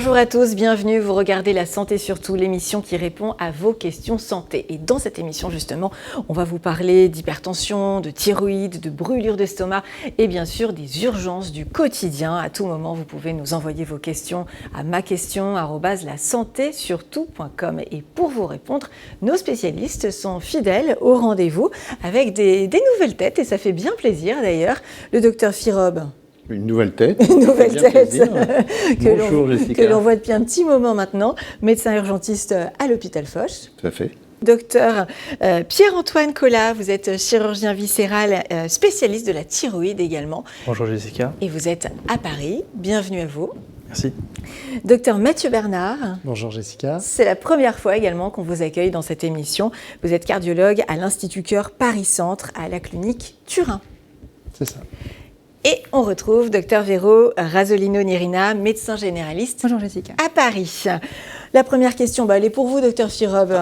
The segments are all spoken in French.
Bonjour à tous, bienvenue, vous regardez La Santé Surtout, l'émission qui répond à vos questions santé. Et dans cette émission justement, on va vous parler d'hypertension, de thyroïde, de brûlure d'estomac et bien sûr des urgences du quotidien. À tout moment, vous pouvez nous envoyer vos questions à maquestion@lasantésurtout.com. Et pour vous répondre, nos spécialistes sont fidèles au rendez-vous avec des nouvelles têtes et ça fait bien plaisir d'ailleurs. Le docteur Firob. Une nouvelle tête. Une nouvelle tête Bonjour Jessica. Que l'on voit depuis un petit moment maintenant, médecin urgentiste à l'hôpital Foch. Tout à fait. Docteur Pierre-Antoine Collat, vous êtes chirurgien viscéral, spécialiste de la thyroïde également. Bonjour Jessica. Et vous êtes à Paris, bienvenue à vous. Merci. Docteur Mathieu Bernard. Bonjour Jessica. C'est la première fois également qu'on vous accueille dans cette émission. Vous êtes cardiologue à l'Institut Cœur Paris-Centre à la clinique Turin. C'est ça. Et on retrouve Dr Vero Rasolino-Nirina, médecin généraliste. Bonjour Jessica. À Paris. La première question, elle est pour vous, Dr Firob.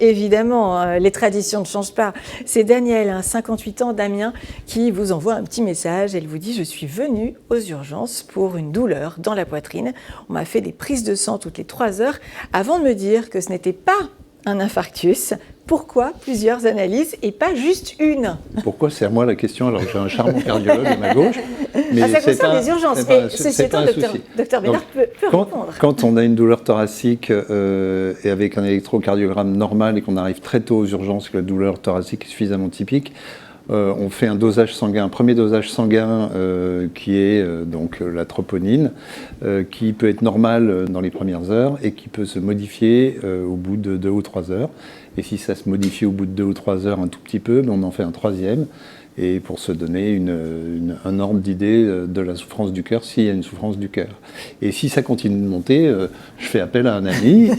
Évidemment, les traditions ne changent pas. C'est Daniel, 58 ans, d'Amiens, qui vous envoie un petit message. Elle vous dit « Je suis venue aux urgences pour une douleur dans la poitrine. On m'a fait des prises de sang toutes les 3 heures avant de me dire que ce n'était pas un infarctus. Pourquoi plusieurs analyses et pas juste une ?» Pourquoi c'est à moi la question alors que j'ai un charmant cardiologue à ma gauche. Mais ça concerne les urgences. Mais ceci étant, docteur Bénard peut répondre. Quand on a une douleur thoracique et avec un électrocardiogramme normal et qu'on arrive très tôt aux urgences, que la douleur thoracique est suffisamment typique, on fait un dosage sanguin, un premier dosage sanguin qui est donc la troponine, qui peut être normal dans les premières heures et qui peut se modifier au bout de 2 ou 3 heures. Et si ça se modifie au bout de 2 ou 3 heures un tout petit peu, on en fait un troisième. Et pour se donner un ordre d'idée de la souffrance du cœur, s'il y a une souffrance du cœur. Et si ça continue de monter, je fais appel à un ami,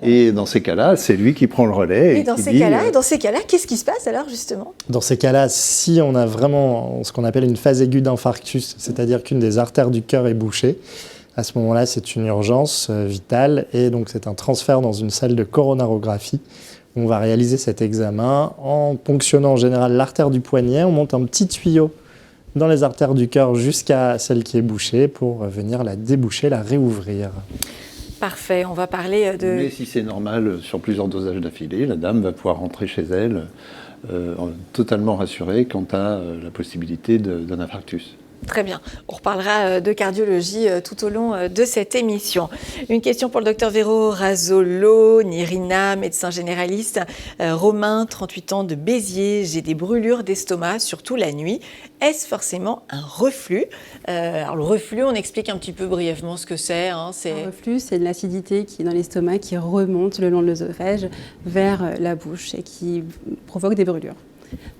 et dans ces cas-là, c'est lui qui prend le relais. Et dans ces cas-là, qu'est-ce qui se passe alors justement ? Dans ces cas-là, si on a vraiment ce qu'on appelle une phase aiguë d'infarctus, c'est-à-dire qu'une des artères du cœur est bouchée, à ce moment-là, c'est une urgence vitale, et donc c'est un transfert dans une salle de coronarographie. On va réaliser cet examen en ponctionnant en général l'artère du poignet. On monte un petit tuyau dans les artères du cœur jusqu'à celle qui est bouchée pour venir la déboucher, la réouvrir. Parfait, on va parler de... Mais si c'est normal, sur plusieurs dosages d'affilée, la dame va pouvoir rentrer chez elle totalement rassurée quant à la possibilité d'un infarctus. Très bien. On reparlera de cardiologie tout au long de cette émission. Une question pour le docteur Vero Rasolo-Nirina, médecin généraliste. Romain, 38 ans, de Béziers. J'ai des brûlures d'estomac, surtout la nuit. Est-ce forcément un reflux ? Alors le reflux, on explique un petit peu brièvement ce que c'est. Un reflux, c'est de l'acidité qui est dans l'estomac qui remonte le long de l'œsophage vers la bouche et qui provoque des brûlures.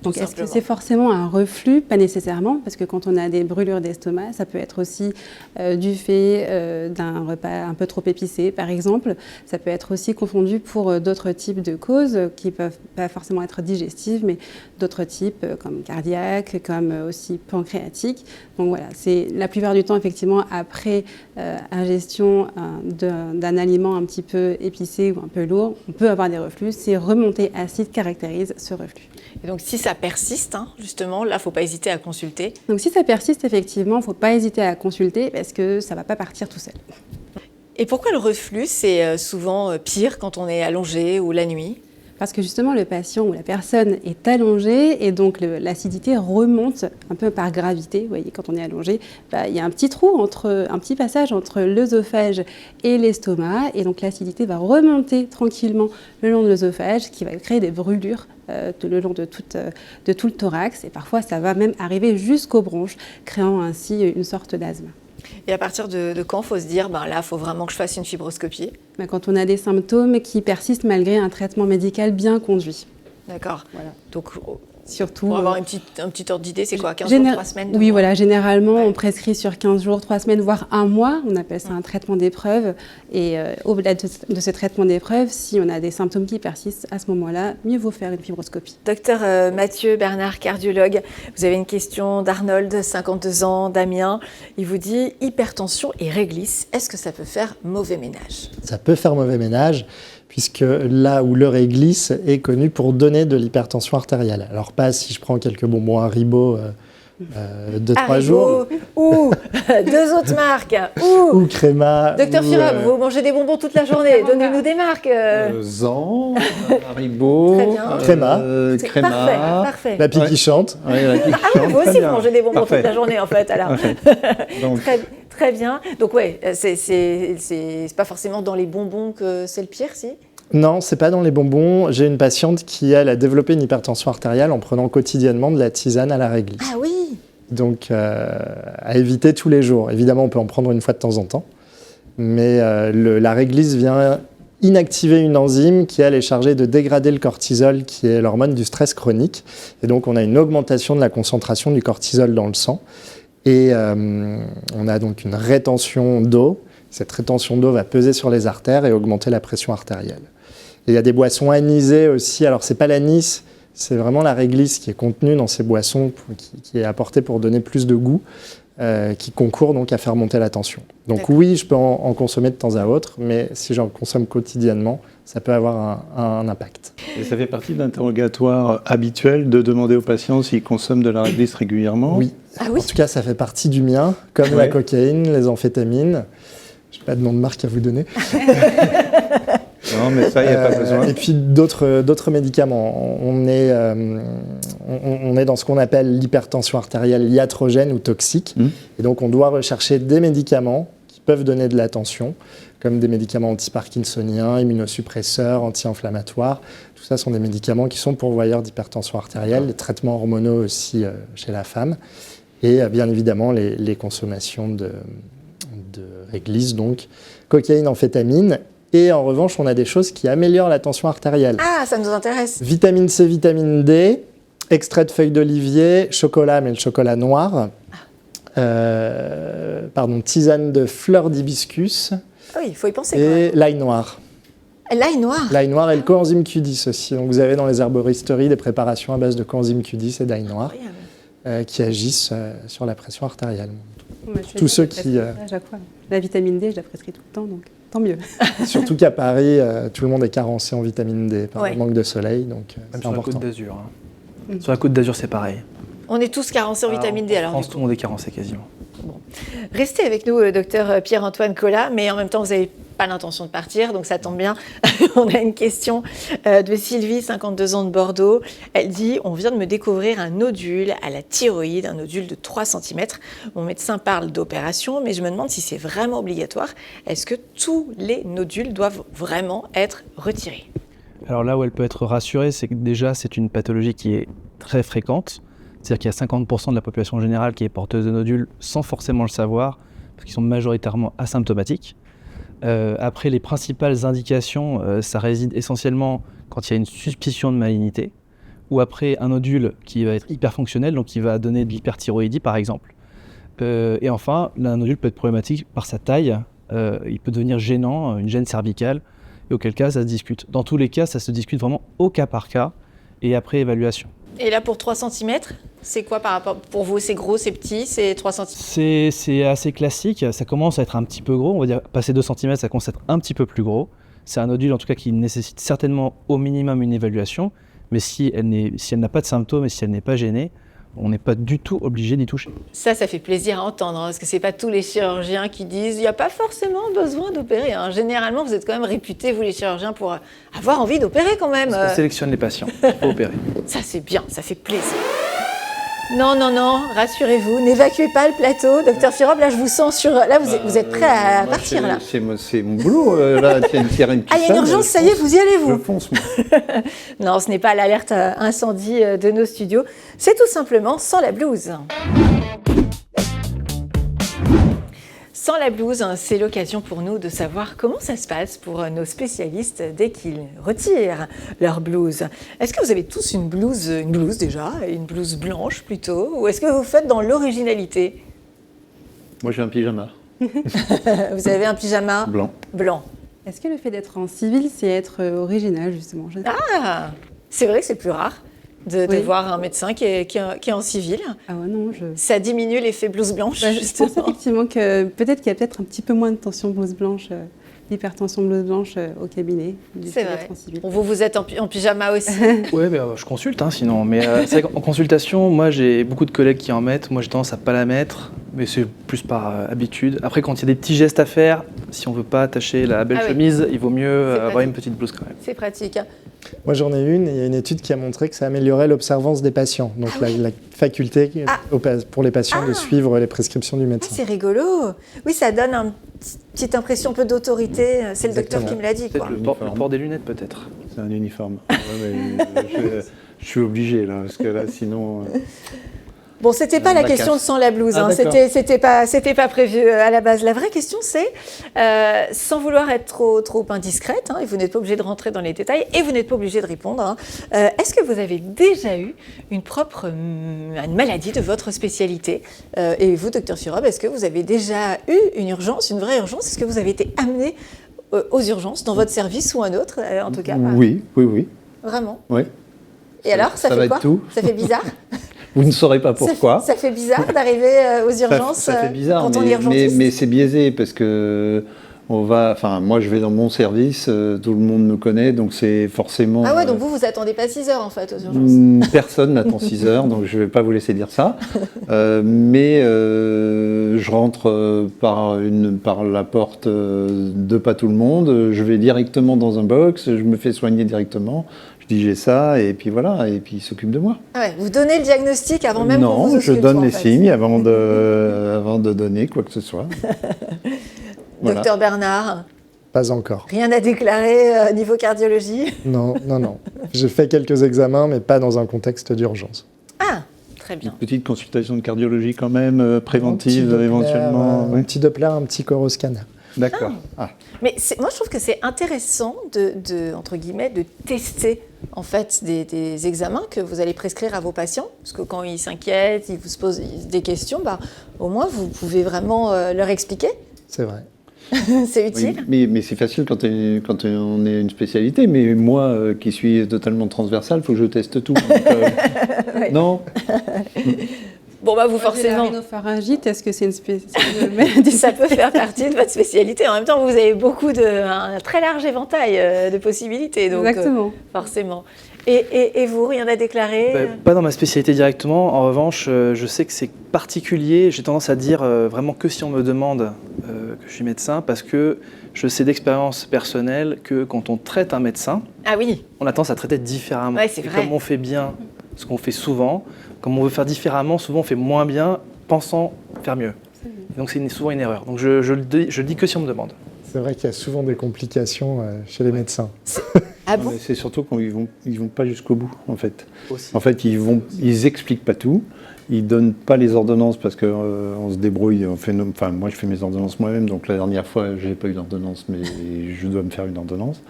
Donc, est-ce que c'est forcément un reflux ? Pas nécessairement, parce que quand on a des brûlures d'estomac, ça peut être aussi du fait d'un repas un peu trop épicé, par exemple. Ça peut être aussi confondu pour d'autres types de causes qui ne peuvent pas forcément être digestives, mais d'autres types comme cardiaques, comme aussi pancréatiques. Donc voilà, c'est la plupart du temps, effectivement, après ingestion d'un aliment un petit peu épicé ou un peu lourd, on peut avoir des reflux. Ces remontées acides caractérisent ce reflux. Et donc, si ça persiste, justement, là, il ne faut pas hésiter à consulter. Donc, si ça persiste, effectivement, il ne faut pas hésiter à consulter parce que ça ne va pas partir tout seul. Et pourquoi le reflux, c'est souvent pire quand on est allongé ou la nuit ? Parce que justement, le patient ou la personne est allongé et donc l'acidité remonte un peu par gravité. Vous voyez, quand on est allongé, il y a un petit trou, un petit passage entre l'œsophage et l'estomac. Et donc l'acidité va remonter tranquillement le long de l'œsophage, qui va créer des brûlures le long de tout le thorax. Et parfois, ça va même arriver jusqu'aux bronches, créant ainsi une sorte d'asthme. Et à partir de quand il faut se dire, là, il faut vraiment que je fasse une fibroscopie ? Quand on a des symptômes qui persistent malgré un traitement médical bien conduit. D'accord. Voilà. Donc, surtout, pour avoir un petit ordre d'idée, c'est quoi, 15 jours, 3 semaines Oui, voilà, généralement, on prescrit sur 15 jours, 3 semaines, voire un mois. On appelle ça un traitement d'épreuve. Et au-delà de ce traitement d'épreuve, si on a des symptômes qui persistent, à ce moment-là, mieux vaut faire une fibroscopie. Docteur Mathieu Bernard, cardiologue, vous avez une question d'Arnold, 52 ans, d'Amiens. Il vous dit « Hypertension et réglisse, est-ce que ça peut faire mauvais ménage ?» Ça peut faire mauvais ménage, puisque là où le réglisse est connu pour donner de l'hypertension artérielle. Alors pas si je prends quelques bonbons Haribo 2-3 jours. Ou 2 autres marques. Ou Créma. Docteur Firub, vous mangez des bonbons toute la journée. Donnez-nous des marques. Zan, Haribo, Très bien. Créma. Parfait. La Pie qui chante. Ouais, la Pie qui Ah oui, chante, vous très aussi, vous bien. mangez des bonbons Parfait. toute la journée, en fait. Alors. Parfait. Donc, Très bien. Donc, ouais, c'est pas forcément dans les bonbons que c'est le pire, si? Non, c'est pas dans les bonbons. J'ai une patiente qui, elle, a développé une hypertension artérielle en prenant quotidiennement de la tisane à la réglisse. Ah oui. Donc, à éviter tous les jours. Évidemment, on peut en prendre une fois de temps en temps. Mais la réglisse vient inactiver une enzyme qui, elle, est chargée de dégrader le cortisol, qui est l'hormone du stress chronique. Et donc, on a une augmentation de la concentration du cortisol dans le sang. Et on a donc une rétention d'eau. Cette rétention d'eau va peser sur les artères et augmenter la pression artérielle. Et il y a des boissons anisées aussi. Alors, ce n'est pas l'anis, c'est vraiment la réglisse qui est contenue dans ces boissons, qui est apportée pour donner plus de goût, qui concourt donc à faire monter la tension. Donc D'accord. oui, je peux en consommer de temps à autre, mais si j'en consomme quotidiennement, ça peut avoir un impact. et ça fait partie de l'interrogatoire habituel de demander aux patients s'ils consomment de la réglisse régulièrement. Oui. Ah oui. En tout cas, ça fait partie du mien, comme la Ouais. cocaïne, les amphétamines. Je n'ai pas de nom de marque à vous donner. Non, mais ça, il n'y a pas besoin. Et puis d'autres médicaments. On est dans ce qu'on appelle l'hypertension artérielle iatrogène ou toxique. Et donc, on doit rechercher des médicaments qui peuvent donner de la tension, comme des médicaments antiparkinsoniens, immunosuppresseurs, anti-inflammatoires. Tout ça sont des médicaments qui sont pourvoyeurs d'hypertension artérielle, les traitements hormonaux aussi chez la femme. Et bien évidemment, les consommations de réglisse, donc cocaïne, amphétamine. Et en revanche, on a des choses qui améliorent la tension artérielle. Ah, ça nous intéresse. Vitamine C, vitamine D, extrait de feuilles d'olivier, chocolat, mais le chocolat noir. Tisane de fleurs d'hibiscus Ah oui, il faut y penser. quand et même. l'ail noir. L'ail noir. L'ail noir et le coenzyme Q10 aussi. Donc vous avez dans les herboristeries des préparations à base de coenzyme Q10 et d'ail noir Incroyable. qui agissent sur la pression artérielle. Ouais, je fais Tous ça, ceux je qui, prescris ça à chaque fois. La vitamine D, je la prescris tout le temps, donc tant mieux. Surtout qu'à Paris, tout le monde est carencé en vitamine D par Ouais. le manque de soleil, donc Même c'est sur la important. Côte d'Azur. Sur la Côte d'Azur, c'est pareil. On est tous carencés en vitamine D, En alors. France, du tout coup. le monde est carencé quasiment. Restez avec nous, docteur Pierre-Antoine Collat, mais en même temps, vous n'avez pas l'intention de partir, donc ça tombe bien. On a une question de Sylvie, 52 ans de Bordeaux. Elle dit « On vient de me découvrir un nodule à la thyroïde, un nodule de 3 cm. Mon médecin parle d'opération, mais je me demande si c'est vraiment obligatoire. Est-ce que tous les nodules doivent vraiment être retirés ?» Alors là où elle peut être rassurée, c'est que déjà, c'est une pathologie qui est très fréquente. C'est-à-dire qu'il y a 50% de la population générale qui est porteuse de nodules sans forcément le savoir, parce qu'ils sont majoritairement asymptomatiques. Après, les principales indications, ça réside essentiellement quand il y a une suspicion de malignité, ou après un nodule qui va être hyperfonctionnel, donc qui va donner de l'hyperthyroïdie par exemple. Et enfin, un nodule peut être problématique par sa taille, il peut devenir gênant, une gêne cervicale, et auquel cas ça se discute. Dans tous les cas, ça se discute vraiment au cas par cas, et après évaluation. Et là, pour 3 cm, c'est quoi par rapport pour vous? C'est gros, c'est petit, c'est 3 cm? C'est assez classique, ça commence à être un petit peu gros, on va dire passer 2 cm, ça commence à être un petit peu plus gros. C'est un nodule en tout cas qui nécessite certainement au minimum une évaluation, mais si elle n'a pas de symptômes et si elle n'est pas gênée, on n'est pas du tout obligé d'y toucher. Ça fait plaisir à entendre, parce que ce n'est pas tous les chirurgiens qui disent « il n'y a pas forcément besoin d'opérer ». Généralement, vous êtes quand même réputés, vous les chirurgiens, pour avoir envie d'opérer quand même. On sélectionne les patients, il faut opérer. Ça, c'est bien, ça fait plaisir. Non, rassurez-vous, n'évacuez pas le plateau. Docteur Firub, là, je vous sens sur... Là, vous êtes prêt à partir, là. C'est mon boulot, là. Tiens, une Ah, il y a une urgence, ça y est, vous y allez, Je vous. fonce, moi. Non, ce n'est pas l'alerte incendie de nos studios, c'est tout simplement Sans la blouse. Sans la blouse, c'est l'occasion pour nous de savoir comment ça se passe pour nos spécialistes dès qu'ils retirent leur blouse. Est-ce que vous avez tous une blouse déjà, une blouse blanche plutôt, ou est-ce que vous faites dans l'originalité? Moi, j'ai un pyjama Vous avez un pyjama blanc. Est-ce que le fait d'être en civil, c'est être original, justement? Ah, c'est vrai que c'est plus rare de Oui. voir un médecin qui est en civil. Ah ouais, non, Ça diminue l'effet blouse blanche, je pense justement. effectivement que peut-être qu'il y a peut-être un petit peu moins de tension blouse blanche l'hypertension blouse blanche au cabinet du C'est vrai. pédiatre civil. Bon, vous êtes en pyjama aussi. Ouais, je consulte sinon. Mais c'est vrai qu'en consultation, moi j'ai beaucoup de collègues qui en mettent. Moi j'ai tendance à pas la mettre, mais c'est plus par habitude. Après, quand il y a des petits gestes à faire, si on veut pas attacher la belle chemise, il vaut mieux avoir pratique. une petite blouse quand même. C'est pratique. Hein. Moi, j'en ai une, et il y a une étude qui a montré que ça améliorait l'observance des patients. Donc, la faculté pour les patients de suivre les prescriptions du Ah, médecin. c'est rigolo. Oui, ça donne une petite impression un peu d'autorité. C'est le docteur Exactement. qui me l'a dit. Quoi. Peut-être le port des lunettes peut-être. C'est un uniforme. Ouais, mais je suis obligé, là, parce que là, sinon... Bon, c'était pas la La question casse. de sans la blouse, Ah, hein. d'accord. C'était pas prévu à la base. La vraie question, c'est, sans vouloir être trop indiscrète, hein, et vous n'êtes pas obligé de rentrer dans les détails, et vous n'êtes pas obligé de répondre, hein, est-ce que vous avez déjà eu une maladie de votre spécialité et vous, docteur Sirob, est-ce que vous avez déjà eu une urgence, une vraie urgence? Est-ce que vous avez été amené aux urgences dans votre service ou un autre, en tout cas? Oui. Vraiment? Oui. Et alors, ça va fait être quoi? tout. Ça fait bizarre? Vous ne saurez pas pourquoi. Ça fait bizarre d'arriver aux urgences Ça fait bizarre, quand on est urgentiste. mais c'est biaisé parce que moi je vais dans mon service, tout le monde me connaît, donc c'est forcément... Ah ouais, donc vous attendez pas 6 heures en fait aux urgences. Personne n'attend 6 heures, donc je ne vais pas vous laisser dire ça. Mais je rentre par la porte de pas tout le monde, je vais directement dans un box, je me fais soigner directement. Je dis j'ai ça, et puis voilà, et puis il s'occupe de moi. Ah ouais, vous donnez le diagnostic avant même qu'on vous Non, ausculte, je donne en les fait. signes avant de donner quoi que ce soit. Voilà. Docteur Bernard, Pas encore. rien à déclarer niveau cardiologie? Non. J'ai fait quelques examens, mais pas dans un contexte d'urgence. Ah, très bien. Une petite consultation de cardiologie quand même, préventive Un petit Doppler, éventuellement. Un Oui. petit Doppler, un petit coroscanner. D'accord. Ah. Mais moi, je trouve que c'est intéressant entre guillemets, de tester en fait des examens que vous allez prescrire à vos patients, parce que quand ils s'inquiètent, ils vous posent des questions, au moins vous pouvez vraiment leur expliquer. C'est vrai. C'est utile. Oui, mais c'est facile quand on est une spécialité, mais moi qui suis totalement transversal, il faut que je teste tout. Donc, Ouais. Non. Bon, vous La forcément, rhinopharyngite, est-ce que c'est une maladie? ça peut faire partie de votre spécialité. En même temps, vous avez un très large éventail de possibilités, donc Exactement. forcément. Et vous, rien à déclarer? Pas dans ma spécialité directement. En revanche, je sais que c'est particulier. J'ai tendance à dire vraiment que si on me demande que je suis médecin, parce que je sais d'expérience personnelle que quand on traite un médecin, Ah oui, on a tendance à traiter différemment. Ouais, c'est Et vrai. comme on fait bien ce qu'on fait souvent, comme on veut faire différemment, souvent on fait moins bien, pensant faire mieux. Et donc c'est souvent une erreur. Donc je le dis que si on me demande. C'est vrai qu'il y a souvent des complications chez les médecins. ah Non, bon? mais c'est surtout quand ils vont pas jusqu'au bout, en fait. Aussi. En fait, ils expliquent pas tout. Ils donnent pas les ordonnances parce que on se débrouille. Moi, je fais mes ordonnances moi-même. Donc la dernière fois, j'ai pas eu d'ordonnance, mais je dois me faire une ordonnance.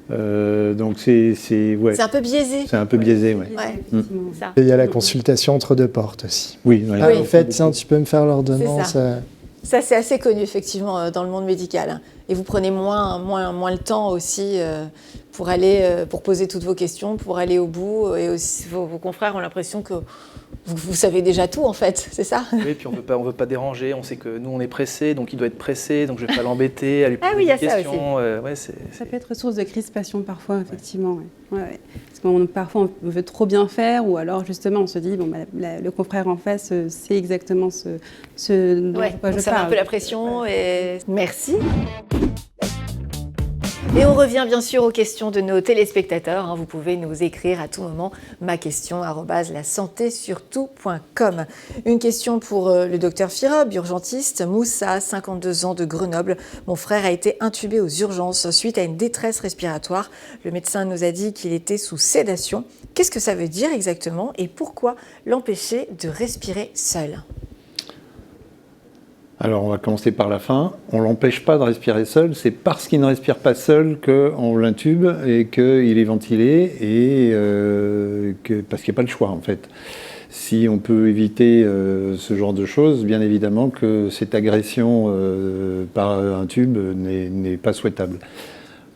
Donc ouais. C'est un peu biaisé. C'est un peu biaisé, ouais. Ouais. Effectivement. Ça. Et il y a la consultation entre deux portes aussi. Oui. ouais, Ah, Oui. en fait, tiens, tu peux me faire l'ordonnance. C'est Ça, c'est assez connu, effectivement, dans le monde médical. Hein. Et vous prenez moins le temps aussi pour poser toutes vos questions, pour aller au bout. Et aussi, vos confrères ont l'impression que vous savez déjà tout, en fait, c'est ça? Oui, et puis on veut pas déranger. On sait que nous on est pressé, donc il doit être pressé, donc je vais pas l'embêter, à lui poser Ah oui, il y a des ça questions. Ça peut être source de crispation parfois, effectivement. Ouais. Parce que parfois on veut trop bien faire, ou alors justement on se dit, le confrère en face sait exactement ce dont Ouais, quoi donc je ça met un parle. peu la pression. Et... Merci. Et on revient bien sûr aux questions de nos téléspectateurs. Hein. Vous pouvez nous écrire à tout moment maquestion@lasantésurtout.com. Une question pour le docteur Firob, urgentiste. Moussa, 52 ans, de Grenoble. Mon frère a été intubé aux urgences suite à une détresse respiratoire. Le médecin nous a dit qu'il était sous sédation. Qu'est-ce que ça veut dire exactement et pourquoi l'empêcher de respirer seul? Alors, on va commencer par la fin. On ne l'empêche pas de respirer seul. C'est parce qu'il ne respire pas seul qu'on l'intube et qu'il est ventilé et parce qu'il n'y a pas le choix, en fait. Si on peut éviter ce genre de choses, bien évidemment que cette agression par un tube n'est pas souhaitable.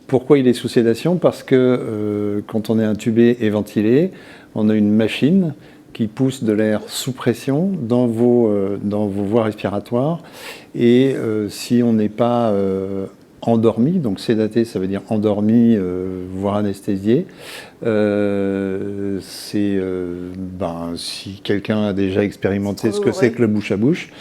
Pourquoi il est sous sédation? Parce que quand on est intubé et ventilé, on a une machine qui pousse de l'air sous pression dans vos voies respiratoires. Et si on n'est pas endormi, donc sédaté, ça veut dire endormi, voire anesthésié. Si quelqu'un a déjà expérimenté ce que c'est que le bouche à bouche,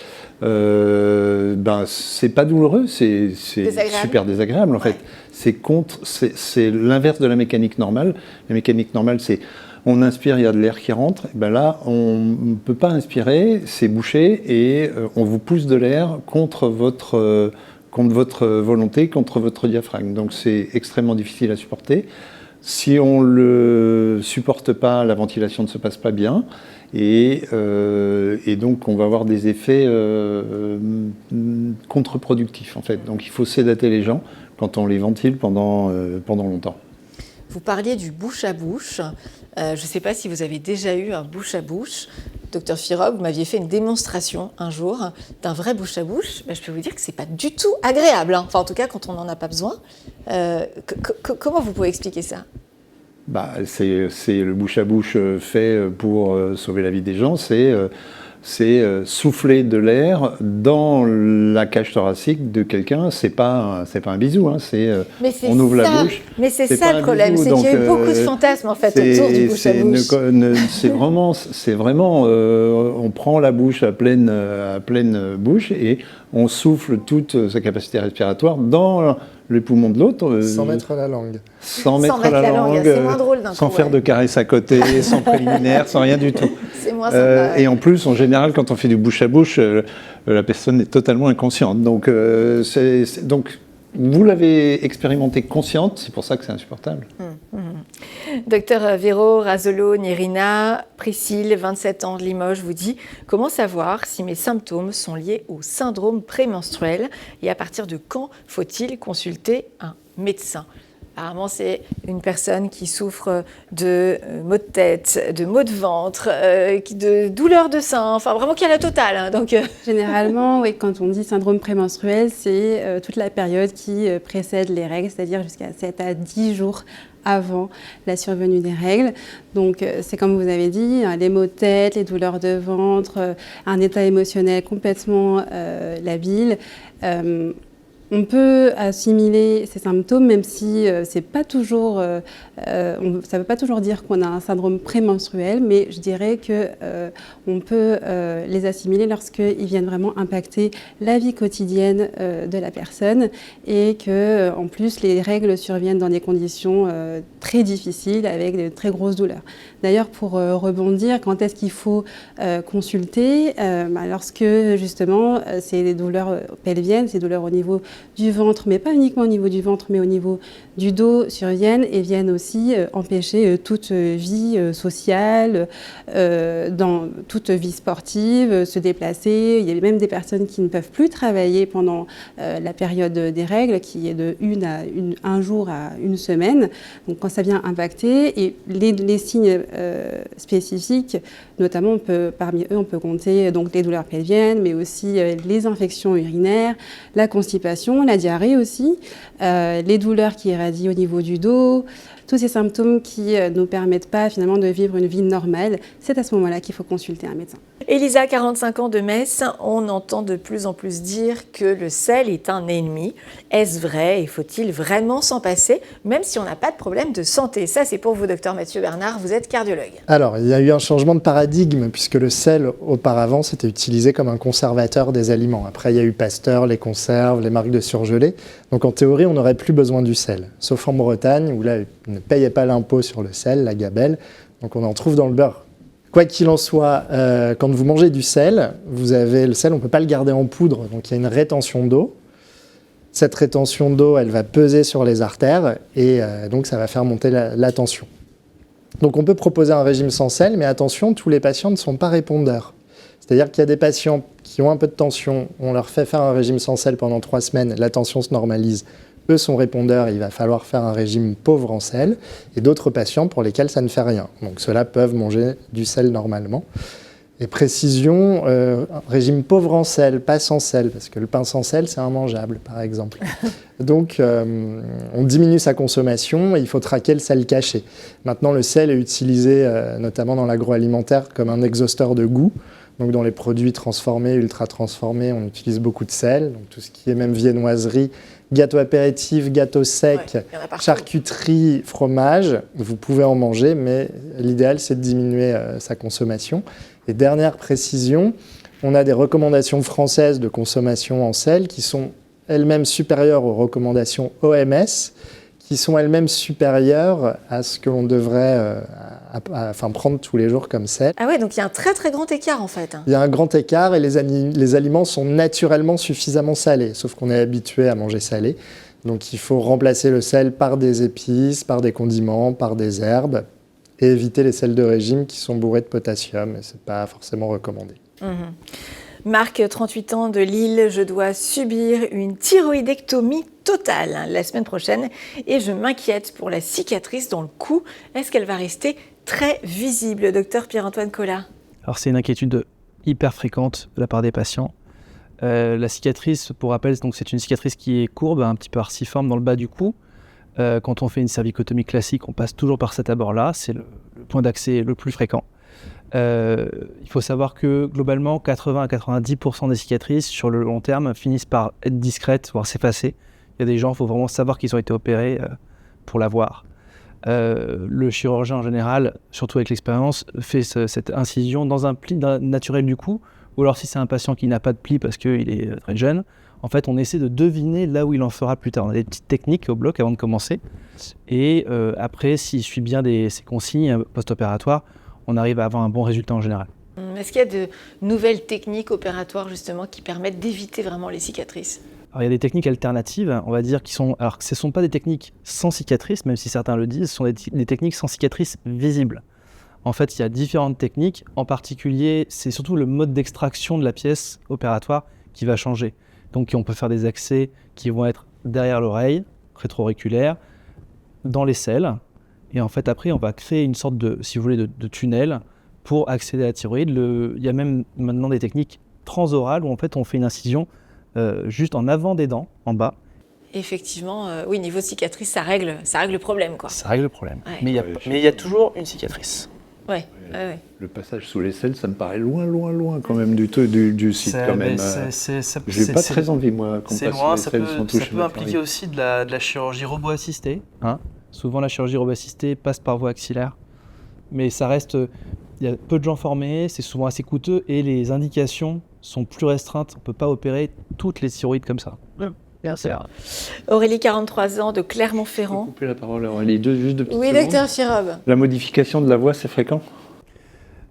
c'est pas douloureux, c'est super désagréable en fait. C'est l'inverse de la mécanique normale. La mécanique normale, c'est on inspire, il y a de l'air qui rentre. Et ben là, on ne peut pas inspirer, c'est bouché et on vous pousse de l'air contre votre volonté, contre votre diaphragme. Donc c'est extrêmement difficile à supporter. Si on ne le supporte pas, la ventilation ne se passe pas bien. Et donc on va avoir des effets contre-productifs en fait. Donc il faut sédater les gens quand on les ventile pendant longtemps. Vous parliez du bouche à bouche. Je ne sais pas si vous avez déjà eu un bouche à bouche. Docteur Firog, vous m'aviez fait une démonstration un jour d'un vrai bouche à bouche. Je peux vous dire que ce n'est pas du tout agréable. Enfin, en tout cas, quand on n'en a pas besoin. Comment vous pouvez expliquer ça ? C'est le bouche à bouche fait pour sauver la vie des gens. C'est souffler de l'air dans la cage thoracique de quelqu'un. C'est pas un bisou, hein. On ouvre la bouche. Mais c'est ça le problème, c'est qu'il y a eu beaucoup de fantasmes en fait autour du bouche à bouche. C'est vraiment, on prend la bouche à pleine bouche et on souffle toute sa capacité respiratoire dans les poumons de l'autre. Sans mettre la langue. Sans mettre la langue, c'est moins drôle d'un coup. Sans faire de caresse à côté, sans préliminaire, sans rien du tout. C'est moins sympa. Et en plus, en général, quand on fait du bouche à bouche, la personne est totalement inconsciente. Donc, vous l'avez expérimenté consciente, c'est pour ça que c'est insupportable. Docteur Véro Razzolo Nierina, Priscille, 27 ans de Limoges, vous dit « Comment savoir si mes symptômes sont liés au syndrome prémenstruel et à partir de quand faut-il consulter un médecin ?» Apparemment, c'est une personne qui souffre de maux de tête, de maux de ventre, de douleurs de sein, enfin vraiment qui a la totale. Hein, donc, Généralement, oui, quand on dit syndrome prémenstruel, c'est toute la période qui précède les règles, c'est-à-dire jusqu'à 7 à 10 jours avant la survenue des règles. Donc c'est comme vous avez dit, les maux de tête, les douleurs de ventre, un état émotionnel complètement labile. On peut assimiler ces symptômes, même si c'est pas toujours, ça ne veut pas toujours dire qu'on a un syndrome prémenstruel, mais je dirais qu'on peut les assimiler lorsqu'ils viennent vraiment impacter la vie quotidienne de la personne et que, en plus, les règles surviennent dans des conditions très difficiles avec de très grosses douleurs. D'ailleurs, pour rebondir, quand est-ce qu'il faut consulter lorsque, justement, ces douleurs pelviennes, ces douleurs au niveau du ventre, mais pas uniquement au niveau du ventre, mais au niveau du dos surviennent et viennent aussi empêcher toute vie sociale, dans toute vie sportive, se déplacer. Il y a même des personnes qui ne peuvent plus travailler pendant la période des règles, qui est de un jour à une semaine. Donc quand ça vient impacter, et les signes spécifiques, notamment parmi eux, on peut compter donc les douleurs pelviennes, mais aussi les infections urinaires, la constipation, la diarrhée aussi, les douleurs qui irradient au niveau du dos, tous ces symptômes qui ne nous permettent pas finalement de vivre une vie normale. C'est à ce moment-là qu'il faut consulter un médecin. Elisa, 45 ans de Metz, on entend de plus en plus dire que le sel est un ennemi. Est-ce vrai et faut-il vraiment s'en passer, même si on n'a pas de problème de santé? Ça, c'est pour vous, docteur Mathieu Bernard, vous êtes cardiologue. Alors, il y a eu un changement de paradigme, puisque le sel, auparavant, c'était utilisé comme un conservateur des aliments. Après, il y a eu Pasteur, les conserves, les marques de surgelés. Donc, en théorie, on n'aurait plus besoin du sel. Sauf en Bretagne, où là, on ne payait pas l'impôt sur le sel, la gabelle. Donc, on en trouve dans le beurre. Quoi qu'il en soit, quand vous mangez du sel, vous avez le sel, on ne peut pas le garder en poudre, donc il y a une rétention d'eau. Cette rétention d'eau, elle va peser sur les artères et donc ça va faire monter la tension. Donc on peut proposer un régime sans sel, mais attention, tous les patients ne sont pas répondeurs. C'est-à-dire qu'il y a des patients qui ont un peu de tension, on leur fait faire un régime sans sel pendant 3 semaines, la tension se normalise. Eux sont répondeurs, il va falloir faire un régime pauvre en sel, et d'autres patients pour lesquels ça ne fait rien. Donc ceux-là peuvent manger du sel normalement. Et précision, régime pauvre en sel, pas sans sel, parce que le pain sans sel, c'est immangeable, par exemple. Donc on diminue sa consommation et il faut traquer le sel caché. Maintenant, le sel est utilisé notamment dans l'agroalimentaire comme un exhausteur de goût. Donc dans les produits transformés, ultra transformés, on utilise beaucoup de sel. Donc tout ce qui est même viennoiserie, gâteau apéritif, gâteau sec, charcuterie, fromage, vous pouvez en manger, mais l'idéal c'est de diminuer sa consommation. Et dernière précision, on a des recommandations françaises de consommation en sel qui sont elles-mêmes supérieures aux recommandations OMS, qui sont elles-mêmes supérieures à ce que l'on devrait prendre tous les jours comme sel. Ah ouais, donc il y a un très très grand écart en fait. Il y a un grand écart et les aliments sont naturellement suffisamment salés, sauf qu'on est habitué à manger salé. Donc il faut remplacer le sel par des épices, par des condiments, par des herbes et éviter les sels de régime qui sont bourrés de potassium, et ce n'est pas forcément recommandé. Marc, 38 ans, de Lille, je dois subir une thyroïdectomie totale la semaine prochaine et je m'inquiète pour la cicatrice dans le cou. Est-ce qu'elle va rester très visible, docteur Pierre-Antoine Collat? Alors c'est une inquiétude hyper fréquente de la part des patients. La cicatrice, pour rappel, donc c'est une cicatrice qui est courbe, un petit peu arciforme dans le bas du cou. Quand on fait une cervicotomie classique, on passe toujours par cet abord-là, c'est le point d'accès le plus fréquent. Il faut savoir que globalement, 80 à 90% des cicatrices sur le long terme finissent par être discrètes, voire s'effacer. Il y a des gens, il faut vraiment savoir qu'ils ont été opérés pour l'avoir. Le chirurgien en général, surtout avec l'expérience, fait cette incision dans un pli naturel du cou, ou alors si c'est un patient qui n'a pas de pli parce qu'il est très jeune, en fait on essaie de deviner là où il en fera plus tard. On a des petites techniques au bloc avant de commencer, et après s'il suit bien ces consignes post-opératoires, on arrive à avoir un bon résultat en général. Est-ce qu'il y a de nouvelles techniques opératoires justement qui permettent d'éviter vraiment les cicatrices? Alors, il y a des techniques alternatives, on va dire, ce ne sont pas des techniques sans cicatrices, même si certains le disent, ce sont des techniques sans cicatrices visibles. En fait, il y a différentes techniques, en particulier, c'est surtout le mode d'extraction de la pièce opératoire qui va changer. Donc on peut faire des accès qui vont être derrière l'oreille, rétro-auriculaire, dans les selles, et en fait après on va créer une sorte de, si vous voulez, de tunnel pour accéder à la thyroïde. Il y a même maintenant des techniques transorales où en fait on fait une incision juste en avant des dents, en bas. Effectivement, oui, niveau cicatrice, ça règle le problème, quoi. Ça règle le problème. Ouais. Mais il y a toujours une cicatrice. Ouais. Le passage sous les selles, ça me paraît loin quand même du site quand même. J'ai pas très envie, moi, qu'on passe loin, sous les selles sans toucher. Ça peut impliquer aussi de la chirurgie robot-assistée. Souvent, la chirurgie robot-assistée passe par voie axillaire. Mais ça reste... Il y a peu de gens formés, c'est souvent assez coûteux et les indications sont plus restreintes. On ne peut pas opérer toutes les thyroïdes comme ça. Bien sûr. Aurélie, 43 ans, de Clermont-Ferrand. Je vais couper la parole à Aurélie, juste deux petites secondes. Oui, docteur Chirob. La modification de la voix, c'est fréquent?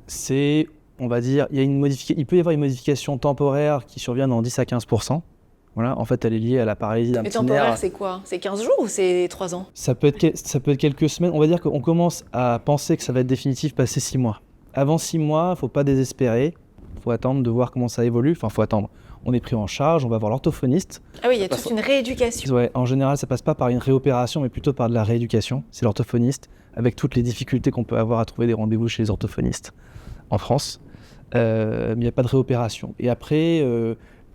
C'est, on va dire, il peut y avoir une modification temporaire qui survient dans 10 à 15%. Voilà, en fait, elle est liée à la paralysie d'un petit nerf. Mais temporaire, c'est quoi? C'est 15 jours ou c'est 3 ans? Ça peut être quelques semaines. On va dire qu'on commence à penser que ça va être définitif passé 6 mois. Avant 6 mois, il ne faut pas désespérer. Il faut attendre de voir comment ça évolue. Enfin, il faut attendre. On est pris en charge, on va voir l'orthophoniste. Ah oui, il y a toute une rééducation. Ouais, en général, ça ne passe pas par une réopération, mais plutôt par de la rééducation. C'est l'orthophoniste, avec toutes les difficultés qu'on peut avoir à trouver des rendez-vous chez les orthophonistes en France. Mais il n'y a pas de réopération. Et après,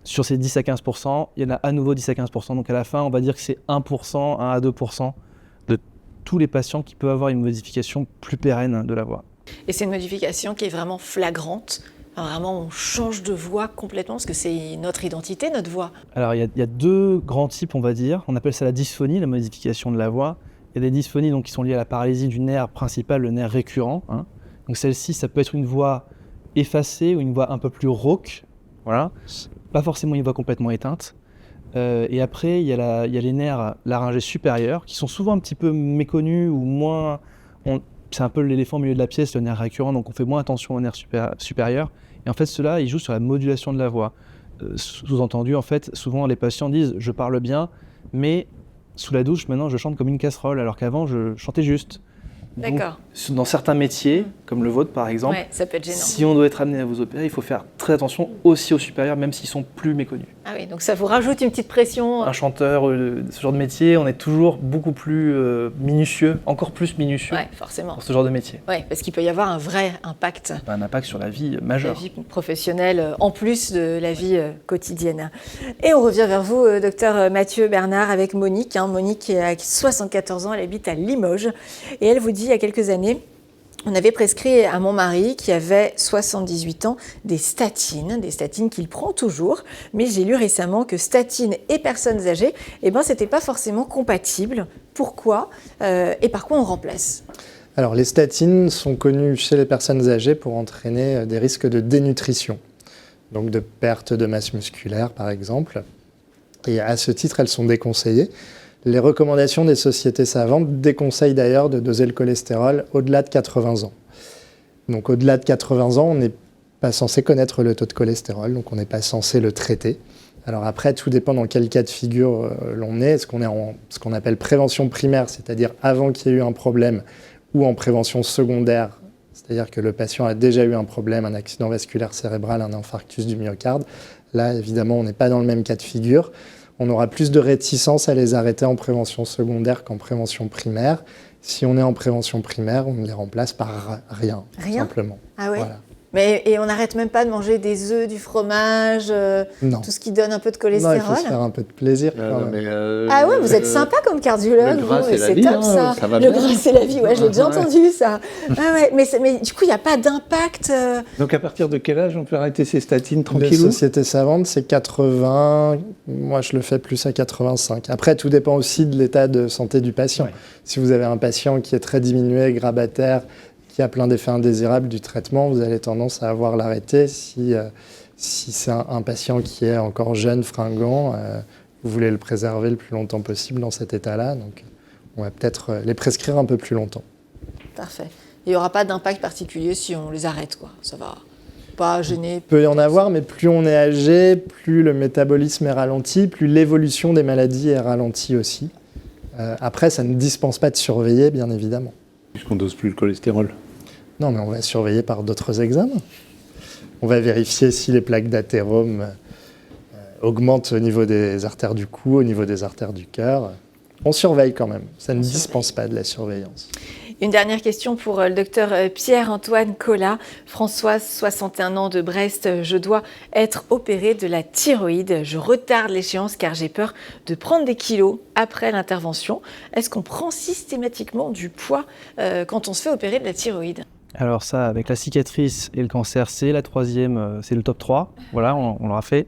sur ces 10 à 15%, il y en a à nouveau 10 à 15%. Donc à la fin, on va dire que c'est 1%, 1 à 2% de tous les patients qui peuvent avoir une modification plus pérenne de la voix. Et c'est une modification qui est vraiment flagrante? Vraiment, on change de voix complètement parce que c'est notre identité, notre voix. Alors, il y a deux grands types, on va dire. On appelle ça la dysphonie, la modification de la voix. Il y a des dysphonies donc, qui sont liées à la paralysie du nerf principal, le nerf récurrent. Donc celle-ci, ça peut être une voix effacée ou une voix un peu plus rauque. Voilà. Pas forcément une voix complètement éteinte. Et après, il y a les nerfs laryngés supérieurs qui sont souvent un petit peu méconnus ou moins... C'est un peu l'éléphant au milieu de la pièce, le nerf récurrent, donc on fait moins attention au nerf supérieur. Et en fait, ceux-là, ils jouent sur la modulation de la voix. Sous-entendu, en fait, souvent les patients disent « je parle bien, mais sous la douche, maintenant, je chante comme une casserole, alors qu'avant, je chantais juste ». D'accord. Dans certains métiers, comme le vôtre par exemple, ça peut être gênant. Si on doit être amené à vous opérer, il faut faire très attention aussi aux supérieurs, même s'ils sont plus méconnus. Ah oui, donc ça vous rajoute une petite pression. Un chanteur, ce genre de métier, on est toujours beaucoup plus minutieux, encore plus minutieux forcément. pour ce genre de métier. Oui, parce qu'il peut y avoir un vrai impact. Un impact sur la vie majeure. La vie professionnelle, en plus de la vie quotidienne. Et on revient vers vous, docteur Mathieu Bernard, avec Monique. Monique qui a 74 ans, elle habite à Limoges. Et elle vous dit, il y a quelques années, on avait prescrit à mon mari, qui avait 78 ans, des statines qu'il prend toujours. Mais j'ai lu récemment que statines et personnes âgées, c'était pas forcément compatible. Pourquoi et par quoi on remplace? Alors, les statines sont connues chez les personnes âgées pour entraîner des risques de dénutrition, donc de perte de masse musculaire, par exemple. Et à ce titre, elles sont déconseillées. Les recommandations des sociétés savantes déconseillent d'ailleurs de doser le cholestérol au-delà de 80 ans. Donc au-delà de 80 ans, on n'est pas censé connaître le taux de cholestérol, donc on n'est pas censé le traiter. Alors après, tout dépend dans quel cas de figure l'on est. Est-ce qu'on est en ce qu'on appelle prévention primaire, c'est-à-dire avant qu'il y ait eu un problème, ou en prévention secondaire, c'est-à-dire que le patient a déjà eu un problème, un accident vasculaire cérébral, un infarctus du myocarde. Là, évidemment, on n'est pas dans le même cas de figure. On aura plus de réticence à les arrêter en prévention secondaire qu'en prévention primaire. Si on est en prévention primaire, on ne les remplace par rien, simplement. Ah oui. Voilà. Et on n'arrête même pas de manger des œufs, du fromage, tout ce qui donne un peu de cholestérol? Non, il faut se faire un peu de plaisir. Ah ouais, vous êtes sympa comme cardiologue. Le gras, vous, c'est la c'est vie, top hein, ça. va Le bien. gras, c'est la vie, ouais, j'ai déjà entendu ça. Ah ouais, mais du coup, il n'y a pas d'impact. Donc à partir de quel âge on peut arrêter ces statines Les tranquillou? sociétés savantes, c'est 80. Moi, je le fais plus à 85. Après, tout dépend aussi de l'état de santé du patient. Ouais. Si vous avez un patient qui est très diminué, grabataire, qui a plein d'effets indésirables du traitement, vous avez tendance à avoir l'arrêter. Si c'est un patient qui est encore jeune, fringant, vous voulez le préserver le plus longtemps possible dans cet état-là. Donc, on va peut-être les prescrire un peu plus longtemps. Parfait. Il n'y aura pas d'impact particulier si on les arrête, quoi. Ça va pas gêner. Il peut y en avoir, mais plus on est âgé, plus le métabolisme est ralenti, plus l'évolution des maladies est ralentie aussi. Après, ça ne dispense pas de surveiller, bien évidemment. Puisqu'on dose plus le cholestérol. Non, mais on va surveiller par d'autres examens. On va vérifier si les plaques d'athérome augmentent au niveau des artères du cou, au niveau des artères du cœur. On surveille quand même. Ça ne dispense pas de la surveillance. Une dernière question pour le docteur Pierre-Antoine Collat. Françoise, 61 ans de Brest. Je dois être opérée de la thyroïde. Je retarde l'échéance car j'ai peur de prendre des kilos après l'intervention. Est-ce qu'on prend systématiquement du poids quand on se fait opérer de la thyroïde? Alors ça, avec la cicatrice et le cancer, c'est la troisième, c'est le top 3. Voilà, on l'aura fait.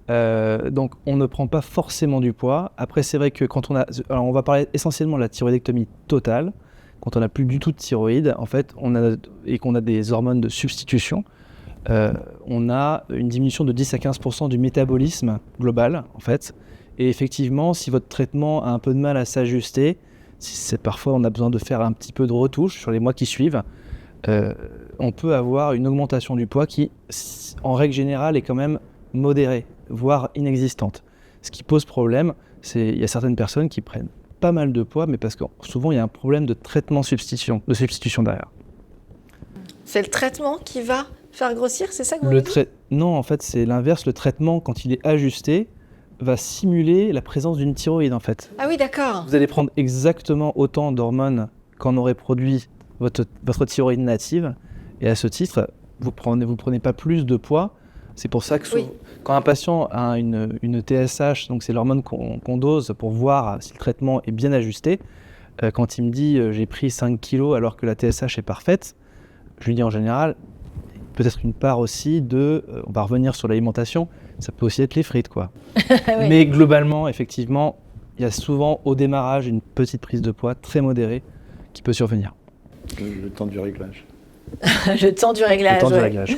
Donc on ne prend pas forcément du poids. Après, c'est vrai que quand alors on va parler essentiellement de la thyroïdectomie totale. Quand on n'a plus du tout de thyroïde, en fait, et qu'on a des hormones de substitution, on a une diminution de 10 à 15% du métabolisme global, en fait. Et effectivement, si votre traitement a un peu de mal à s'ajuster, parfois on a besoin de faire un petit peu de retouche sur les mois qui suivent, on peut avoir une augmentation du poids qui, en règle générale, est quand même modérée, voire inexistante. Ce qui pose problème, c'est qu'il y a certaines personnes qui prennent pas mal de poids, mais parce que souvent il y a un problème de substitution derrière. C'est le traitement qui va faire grossir, c'est ça que vous dites? Non, en fait, c'est l'inverse. Le traitement, quand il est ajusté, va simuler la présence d'une thyroïde, en fait. Ah oui, d'accord. Vous allez prendre exactement autant d'hormones qu'en aurait produit votre thyroïde native, et à ce titre, vous prenez pas plus de poids. C'est pour ça que quand un patient a une TSH, donc c'est l'hormone qu'on dose pour voir si le traitement est bien ajusté, quand il me dit j'ai pris 5 kilos alors que la TSH est parfaite, je lui dis en général, peut-être une part aussi on va revenir sur l'alimentation, ça peut aussi être les frites, quoi. Oui. Mais globalement, effectivement, il y a souvent au démarrage une petite prise de poids très modérée qui peut survenir. Le temps du réglage. Le temps du réglage. Le temps du ouais. réglage.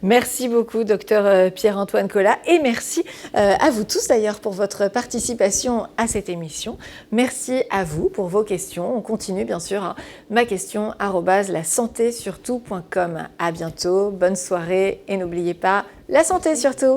Merci beaucoup, docteur Pierre-Antoine Collat. Et merci à vous tous d'ailleurs pour votre participation à cette émission. Merci à vous pour vos questions. On continue bien sûr à maquestion@lasantésurtout.com. À bientôt, bonne soirée et n'oubliez pas, la santé surtout.